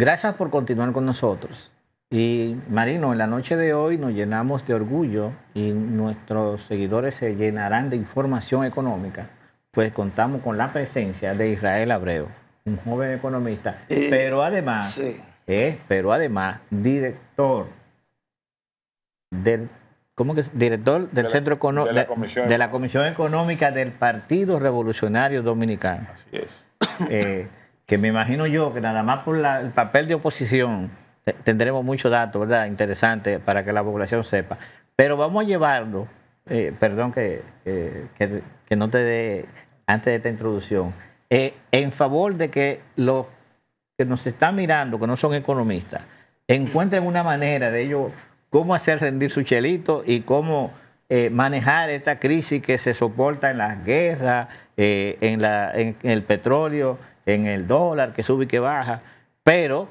Gracias por continuar con nosotros. Y Marino, en la noche de hoy nos llenamos de orgullo y nuestros seguidores se llenarán de información económica, pues contamos con la presencia de Israel Abreu, un joven economista, Sí. pero además director del, ¿cómo que es? Director del de la Comisión Económica del Partido Revolucionario Dominicano. Así es. Que me imagino yo que nada más por el papel de oposición tendremos muchos datos, ¿verdad? Interesantes para que la población sepa. Pero vamos a llevarlo, perdón que no te dé antes de esta introducción, en favor de que los que nos están mirando, que no son economistas, encuentren una manera de ellos cómo hacer rendir su chelito y cómo manejar esta crisis que se soporta en las guerras, en el petróleo, en el dólar que sube y que baja, pero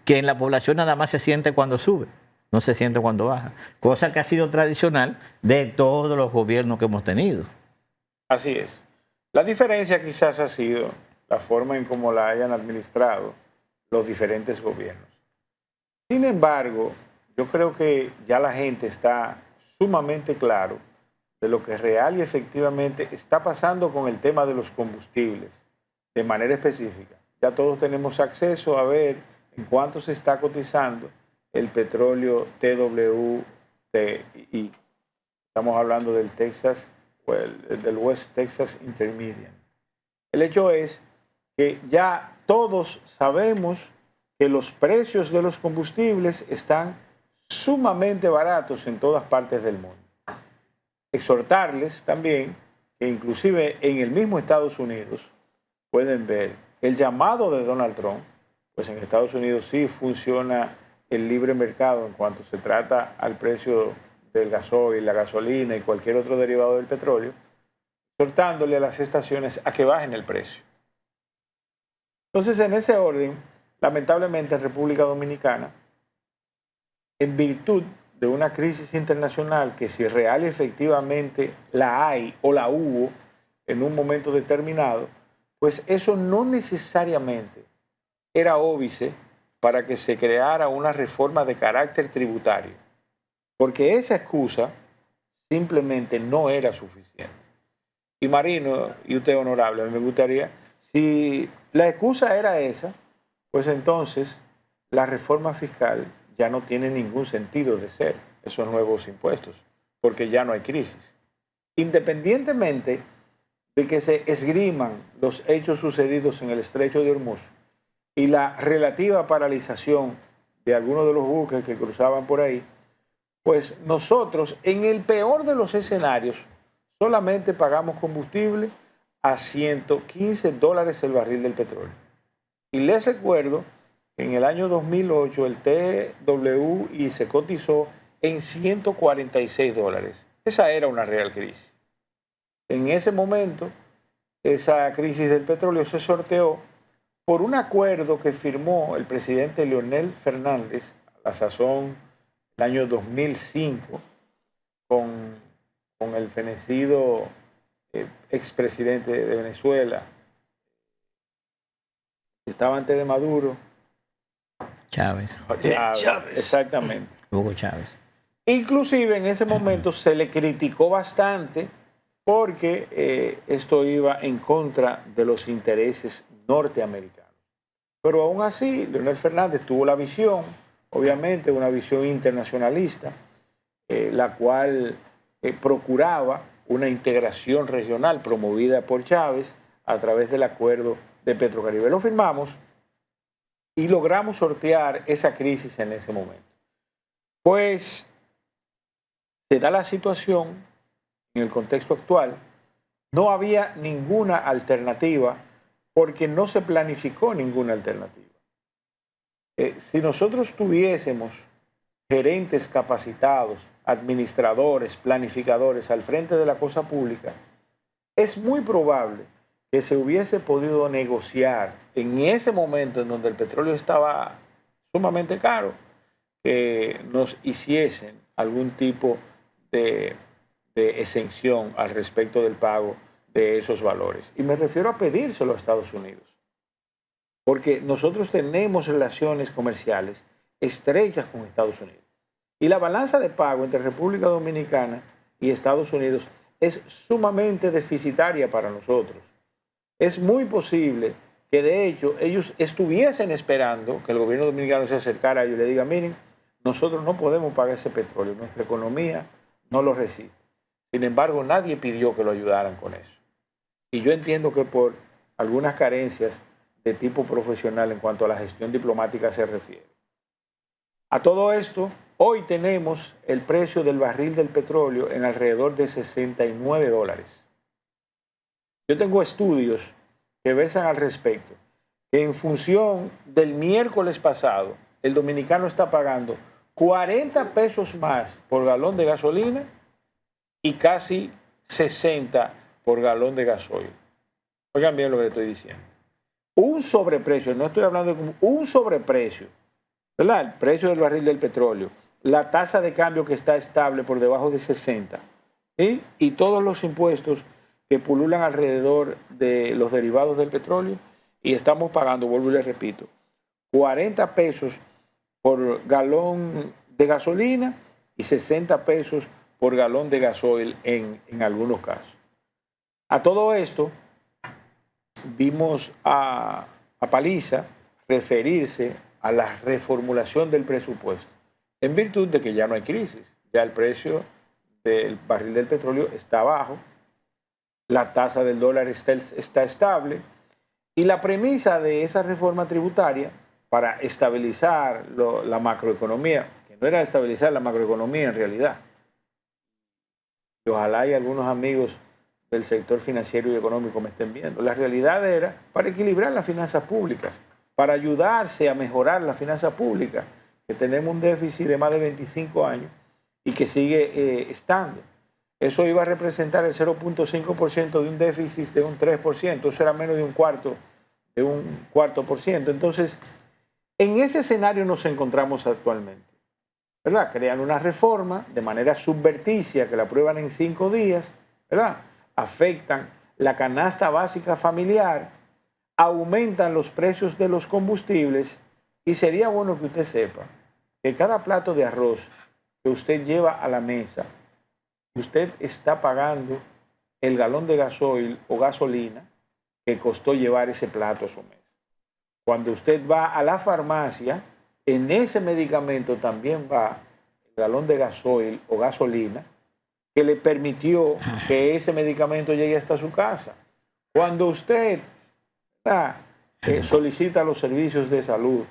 que en la población nada más se siente cuando sube, no se siente cuando baja, cosa que ha sido tradicional de todos los gobiernos que hemos tenido. Así es. La diferencia quizás ha sido la forma en cómo la hayan administrado los diferentes gobiernos. Sin embargo, yo creo que ya la gente está sumamente claro de lo que real y efectivamente está pasando con el tema de los combustibles de manera específica. Ya todos tenemos acceso a ver en cuánto se está cotizando el petróleo TWTI. Estamos hablando del Texas, del West Texas Intermediate. El hecho es que ya todos sabemos que los precios de los combustibles están sumamente baratos en todas partes del mundo. Exhortarles también que inclusive en el mismo Estados Unidos pueden ver el llamado de Donald Trump, pues en Estados Unidos sí funciona el libre mercado en cuanto se trata al precio del gasoil, la gasolina y cualquier otro derivado del petróleo, exhortándole a las estaciones a que bajen el precio. Entonces, en ese orden, lamentablemente en República Dominicana, en virtud de una crisis internacional que si real y efectivamente la hay o la hubo en un momento determinado, pues eso no necesariamente era óbice para que se creara una reforma de carácter tributario, porque esa excusa simplemente no era suficiente. Y Marino, y usted honorable, me gustaría, si la excusa era esa, pues entonces la reforma fiscal ya no tiene ningún sentido de ser, esos nuevos impuestos, porque ya no hay crisis. Independientemente de que se esgriman los hechos sucedidos en el Estrecho de Hormuz y la relativa paralización de algunos de los buques que cruzaban por ahí, pues nosotros, en el peor de los escenarios, solamente pagamos combustible a $115 el barril del petróleo. Y les recuerdo que en el año 2008 el TWI se cotizó en $146. Esa era una real crisis. En ese momento, esa crisis del petróleo se sorteó por un acuerdo que firmó el presidente Leonel Fernández, a la sazón, el año 2005, con el fenecido expresidente de Venezuela, que estaba antes de Maduro. Chávez. Exactamente. Hugo Chávez. Inclusive en ese momento se le criticó bastante porque esto iba en contra de los intereses norteamericanos. Pero aún así, Leonel Fernández tuvo la visión, obviamente una visión internacionalista, la cual procuraba una integración regional promovida por Chávez a través del acuerdo de Petrocaribe. Lo firmamos y logramos sortear esa crisis en ese momento. Pues se da la situación en el contexto actual, no había ninguna alternativa porque no se planificó ninguna alternativa. Si nosotros tuviésemos gerentes capacitados, administradores, planificadores al frente de la cosa pública, es muy probable que se hubiese podido negociar en ese momento en donde el petróleo estaba sumamente caro, que nos hiciesen algún tipo de exención al respecto del pago de esos valores. Y me refiero a pedírselo a Estados Unidos. porque nosotros tenemos relaciones comerciales estrechas con Estados Unidos. Y la balanza de pago entre República Dominicana y Estados Unidos es sumamente deficitaria para nosotros. Es muy posible que de hecho ellos estuviesen esperando que el gobierno dominicano se acercara a ellos y le diga, miren, nosotros no podemos pagar ese petróleo, nuestra economía no lo resiste. Sin embargo, nadie pidió que lo ayudaran con eso. Y yo entiendo que por algunas carencias de tipo profesional en cuanto a la gestión diplomática se refiere. A todo esto, hoy tenemos el precio del barril del petróleo en alrededor de $69. Yo tengo estudios que versan al respecto, que en función del miércoles pasado, el dominicano está pagando 40 pesos más por galón de gasolina y casi 60 por galón de gasoil. Oigan bien lo que le estoy diciendo. Un sobreprecio, no estoy hablando de un sobreprecio, ¿verdad? El precio del barril del petróleo, la tasa de cambio que está estable por debajo de 60, ¿sí? Y todos los impuestos que pululan alrededor de los derivados del petróleo, y estamos pagando, vuelvo y les repito, 40 pesos por galón de gasolina y 60 pesos por galón de gasoil en algunos casos. A todo esto, vimos a Paliza referirse a la reformulación del presupuesto, en virtud de que ya no hay crisis, ya el precio del barril del petróleo está bajo, la tasa del dólar está estable, y la premisa de esa reforma tributaria para estabilizar la macroeconomía, que no era estabilizar la macroeconomía en realidad, y ojalá hay algunos amigos del sector financiero y económico me estén viendo, la realidad era para equilibrar las finanzas públicas, para ayudarse a mejorar la finanza pública, que tenemos un déficit de más de 25 años y que sigue estando. Eso iba a representar el 0.5% de un déficit de un 3%, eso era menos de un cuarto por ciento. Entonces, en ese escenario nos encontramos actualmente, ¿verdad? Crean una reforma de manera subverticia que la aprueban en 5 días, ¿verdad? Afectan la canasta básica familiar, aumentan los precios de los combustibles y sería bueno que usted sepa que cada plato de arroz que usted lleva a la mesa, usted está pagando el galón de gasoil o gasolina que costó llevar ese plato a su mesa. Cuando usted va a la farmacia, en ese medicamento también va el galón de gasoil o gasolina que le permitió que ese medicamento llegue hasta su casa. Cuando usted solicita los servicios de salud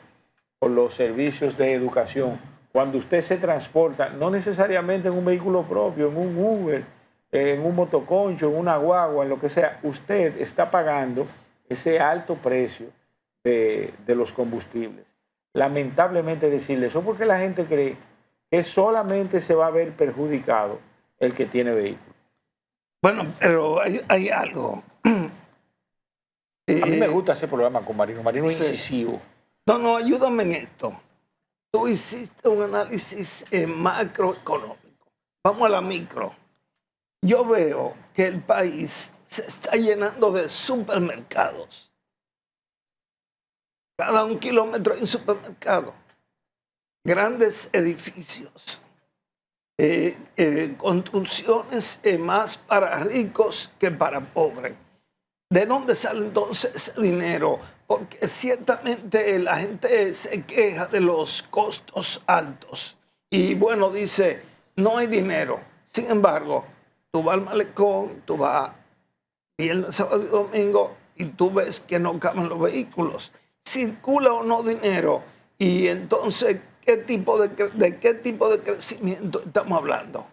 o los servicios de educación, cuando usted se transporta, no necesariamente en un vehículo propio, en un Uber, en un motoconcho, en una guagua, en lo que sea, usted está pagando ese alto precio de los combustibles. Lamentablemente decirle eso porque la gente cree que solamente se va a ver perjudicado el que tiene vehículo. Bueno, pero hay algo. A mí me gusta ese programa con Marino. Marino es incisivo. No, ayúdame en esto. Tú hiciste un análisis macroeconómico. Vamos a la micro. Yo veo que el país se está llenando de supermercados. Cada 1 kilómetro hay un supermercado. Grandes edificios. Construcciones más para ricos que para pobres. ¿De dónde sale entonces ese dinero? Porque ciertamente la gente se queja de los costos altos. Y bueno, dice, no hay dinero. Sin embargo, tú vas al malecón, tú vas viernes, sábado y domingo y tú ves que no caben los vehículos. ¿Circula o no dinero? Y entonces, ¿de qué tipo de crecimiento estamos hablando?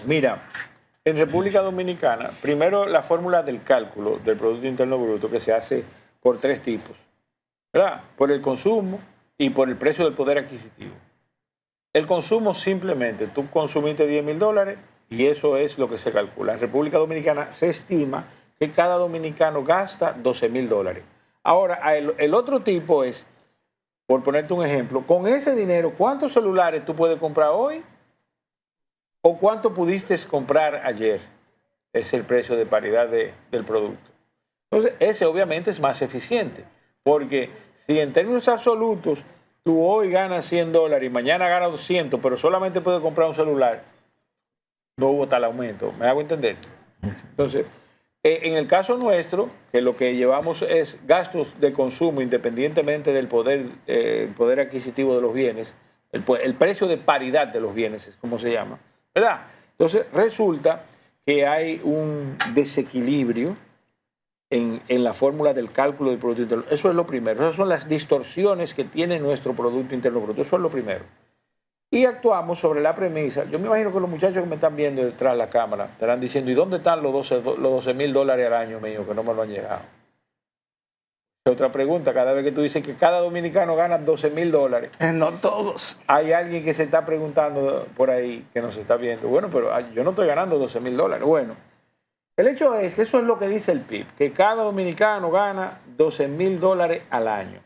Mira, en República Dominicana, primero la fórmula del cálculo del Producto Interno Bruto que se hace por 3 tipos, ¿verdad? Por el consumo y por el precio del poder adquisitivo. El consumo simplemente, tú consumiste $10,000 y eso es lo que se calcula. En República Dominicana se estima que cada dominicano gasta $12,000. Ahora, el otro tipo es, por ponerte un ejemplo, con ese dinero, ¿cuántos celulares tú puedes comprar hoy? ¿O cuánto pudiste comprar ayer? Es el precio de paridad del producto. Entonces, ese obviamente es más eficiente, Porque si en términos absolutos tú hoy ganas $100 y mañana ganas 200, pero solamente puedes comprar un celular, no hubo tal aumento. ¿Me hago entender? Entonces, en el caso nuestro, que lo que llevamos es gastos de consumo independientemente del poder adquisitivo de los bienes, el precio de paridad de los bienes es como se llama, ¿verdad? Entonces, resulta que hay un desequilibrio en la fórmula del cálculo del Producto Interno. Eso es lo primero. Esas son las distorsiones que tiene nuestro Producto Interno Bruto. Eso es lo primero. Y actuamos sobre la premisa. Yo me imagino que los muchachos que me están viendo detrás de la cámara estarán diciendo, ¿y dónde están los $12,000 al año mío que no me lo han llegado? Otra pregunta, cada vez que tú dices que cada dominicano gana $12,000. No todos. Hay alguien que se está preguntando por ahí, que nos está viendo. Bueno, pero yo no estoy ganando $12,000. Bueno, el hecho es que eso es lo que dice el PIB, que cada dominicano gana $12,000 al año.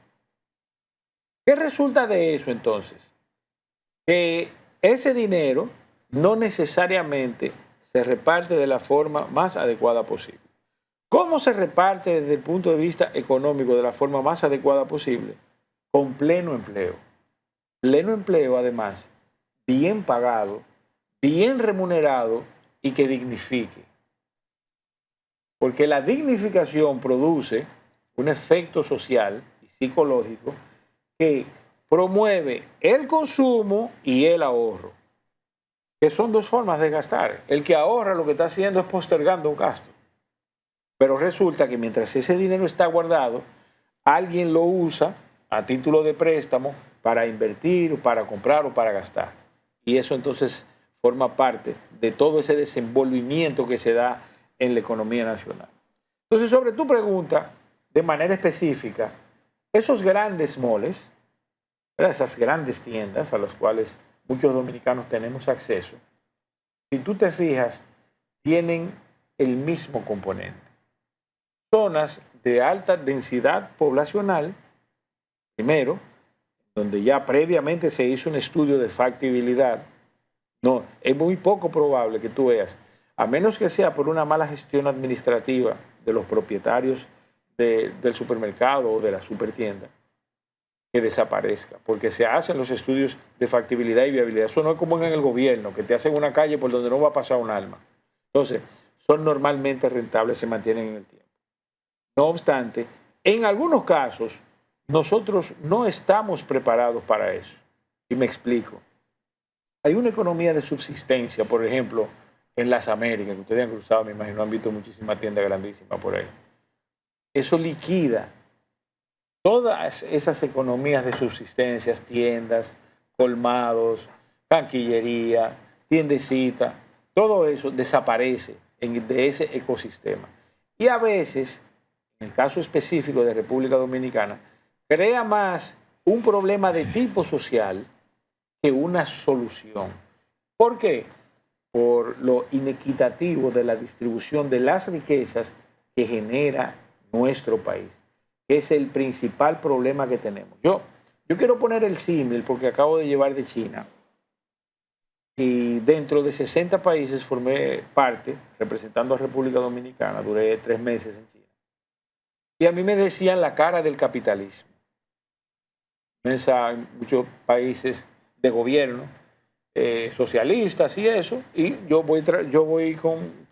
¿Qué resulta de eso entonces? Que ese dinero no necesariamente se reparte de la forma más adecuada posible. ¿Cómo se reparte desde el punto de vista económico de la forma más adecuada posible? Con pleno empleo. Pleno empleo, además, bien pagado, bien remunerado y que dignifique. Porque la dignificación produce un efecto social y psicológico que promueve el consumo y el ahorro, que son dos formas de gastar. El que ahorra lo que está haciendo es postergando un gasto. Pero resulta que mientras ese dinero está guardado, alguien lo usa a título de préstamo para invertir, para comprar o para gastar. Y eso entonces forma parte de todo ese desenvolvimiento que se da en la economía nacional. Entonces, sobre tu pregunta, de manera específica, esos grandes moles, esas grandes tiendas a las cuales muchos dominicanos tenemos acceso, si tú te fijas, tienen el mismo componente. Zonas de alta densidad poblacional, primero, donde ya previamente se hizo un estudio de factibilidad. No, es muy poco probable que tú veas, a menos que sea por una mala gestión administrativa de los propietarios del supermercado o de la supertienda, que desaparezca, porque se hacen los estudios de factibilidad y viabilidad. Eso no es como en el gobierno, que te hacen una calle por donde no va a pasar un alma. Entonces, son normalmente rentables, se mantienen en el tiempo. No obstante, en algunos casos, nosotros no estamos preparados para eso. Y me explico. Hay una economía de subsistencia, por ejemplo, en las Américas, que ustedes han cruzado, me imagino, han visto muchísimas tiendas grandísimas por ahí. Eso liquida todas esas economías de subsistencias, tiendas, colmados, canquillería, tiendecita, todo eso desaparece de ese ecosistema. Y a veces, en el caso específico de República Dominicana, crea más un problema de tipo social que una solución. ¿Por qué? Por lo inequitativo de la distribución de las riquezas que genera nuestro país, que es el principal problema que tenemos. Yo quiero poner el símil porque acabo de llevar de China y dentro de 60 países formé parte, representando a República Dominicana, duré 3 meses en China. Y a mí me decían la cara del capitalismo. En muchos países de gobierno, socialistas y eso, y yo voy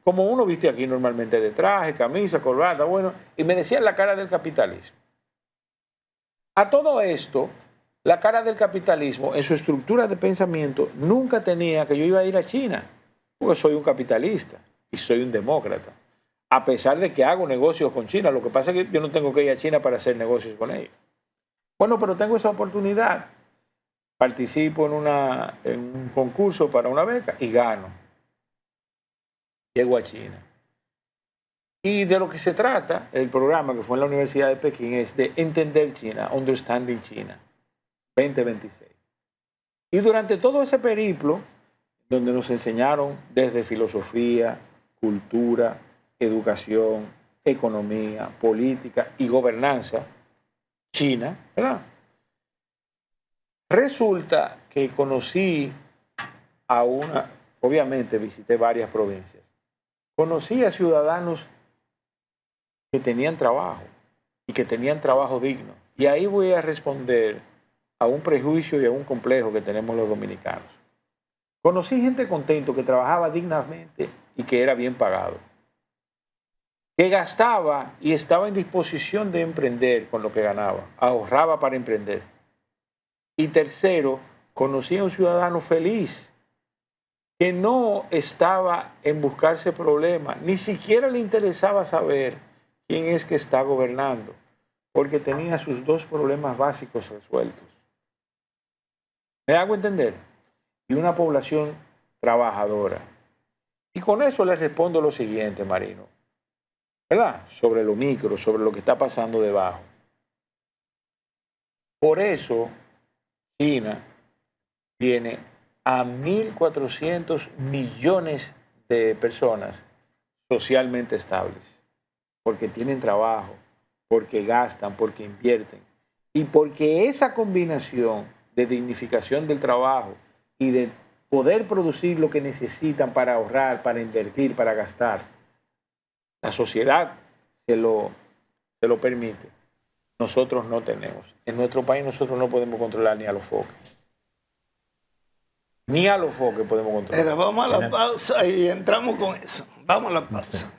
como uno viste aquí normalmente, de traje, camisa, corbata, bueno, y me decían la cara del capitalismo. A todo esto, la cara del capitalismo, en su estructura de pensamiento, nunca tenía que yo iba a ir a China, porque soy un capitalista y soy un demócrata. A pesar de que hago negocios con China, lo que pasa es que yo no tengo que ir a China para hacer negocios con ellos. Bueno, pero tengo esa oportunidad. Participo en un concurso para una beca y gano. Llego a China. Y de lo que se trata, el programa que fue en la Universidad de Pekín, es de entender China, Understanding China, 2026. Y durante todo ese periplo, donde nos enseñaron desde filosofía, cultura, educación, economía, política y gobernanza, China, ¿verdad? Resulta que conocí obviamente visité varias provincias, conocí a ciudadanos que tenían trabajo, y que tenían trabajo digno. Y ahí voy a responder a un prejuicio y a un complejo que tenemos los dominicanos. Conocí gente contento que trabajaba dignamente y que era bien pagado, que gastaba y estaba en disposición de emprender con lo que ganaba, ahorraba para emprender. Y tercero, conocí a un ciudadano feliz que no estaba en buscarse problemas, ni siquiera le interesaba saber quién es que está gobernando, porque tenía sus dos problemas básicos resueltos. ¿Me hago entender? Y una población trabajadora. Y con eso les respondo lo siguiente, Marino, ¿verdad? Sobre lo micro, sobre lo que está pasando debajo. Por eso, China tiene a 1.400 millones de personas socialmente estables, porque tienen trabajo, porque gastan, porque invierten, y porque esa combinación de dignificación del trabajo y de poder producir lo que necesitan para ahorrar, para invertir, para gastar, la sociedad se lo permite. Nosotros no tenemos. En nuestro país nosotros no podemos controlar ni a los foques. Ni a los foques podemos controlar. Pero vamos a la pausa y entramos con eso. Vamos a la pausa.